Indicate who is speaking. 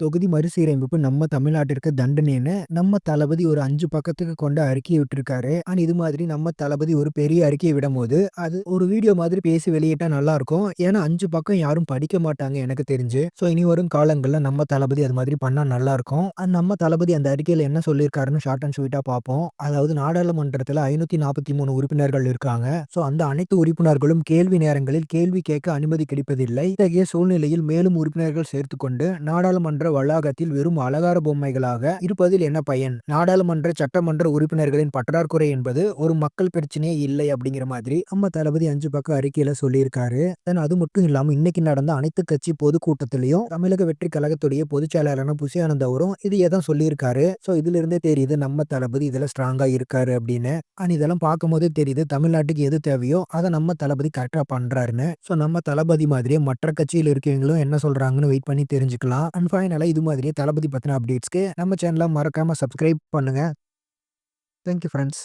Speaker 1: தொகுதி மறுசீரமைப்பு நம்ம தமிழ்நாட்டிற்கு தண்டனைன்னு நம்ம தளபதி ஒரு 5 பக்கத்துக்கு கொண்ட அறிக்கைய விட்டுருக்காரு. இது மாதிரி நம்ம தளபதி ஒரு பெரிய அறிக்கைய விடும்போது, அது ஒரு வீடியோ மாதிரி பேசி வெளியிட்டா நல்லாருக்கும். ஏன்னா 5 பக்கம் யாரும் படிக்க மாட்டாங்க எனக்கு தெரிஞ்சு. இனி வரும் காலங்கள்ல நம்ம தளபதி அது மாதிரி பண்ணா நல்லாருக்கும். நம்ம தளபதி அந்த அறிக்கையில என்ன சொல்லியிருக்காருன்னு ஷார்ட் அண்ட் ஸ்வீட்டா பார்ப்போம். அதாவது நாடாளுமன்றத்தில 543 உறுப்பினர்கள் இருக்காங்க. அந்த அனைத்து உறுப்பினர்களும் கேள்வி நேரங்களில் கேள்வி கேட்க அனுமதி கிடைப்பதில்லை. இத்தகைய சூழ்நிலையில் மேலும் உறுப்பினர்கள் சேர்த்துக்கொண்டு நாடாளுமன்ற வளாகத்தில் வெறும் அலங்கார பொம்மைகளாக இருப்பதில் என்ன பயன்? நாடாளுமன்ற, சட்டமன்ற உறுப்பினர்களின் பற்றாக்குறை என்பது ஒரு மக்கள் பிரச்சனையே இல்லை அப்படிங்கிற மாதிரி நம்ம தளபதி 5 பக்க அறிக்கையில சொல்லியிருக்காரு. அது மட்டும் இல்லாம இன்னைக்கு நடந்த அனைத்து கட்சி பொதுக்கூட்டத்திலயும் தமிழக வெற்றி கழகத்துடைய பொதுச் செயலாளரான புசி ஆனந்த் அவரும் இதையே தான் சொல்லியிருக்காரு. இதுல இருந்தே தெரியுது நம்ம தளபதி இதுல ஸ்ட்ராங்கா இருக்காரு அப்படின்னு. இதெல்லாம் பார்க்கும்போதே தெரியுது தமிழ்நாட்டுக்கு எது தேவையோ அத நம்ம தளபதி கரெக்ட்டா பண்றாருன்னு. நம்ம தளபதி மாதிரியே மற்ற கட்சியில இருக்கவங்களும் என்ன சொல்றாங்கன்னு வெயிட் பண்ணி தெரிஞ்சுக்கலாம். ஃபைனலா இது மாதிரியே தளபதி பத்தின அப்டேட்ஸ்க்கு நம்ம சேனல மறக்காம சப்ஸ்கிரைப் பண்ணுங்க. Thank you friends.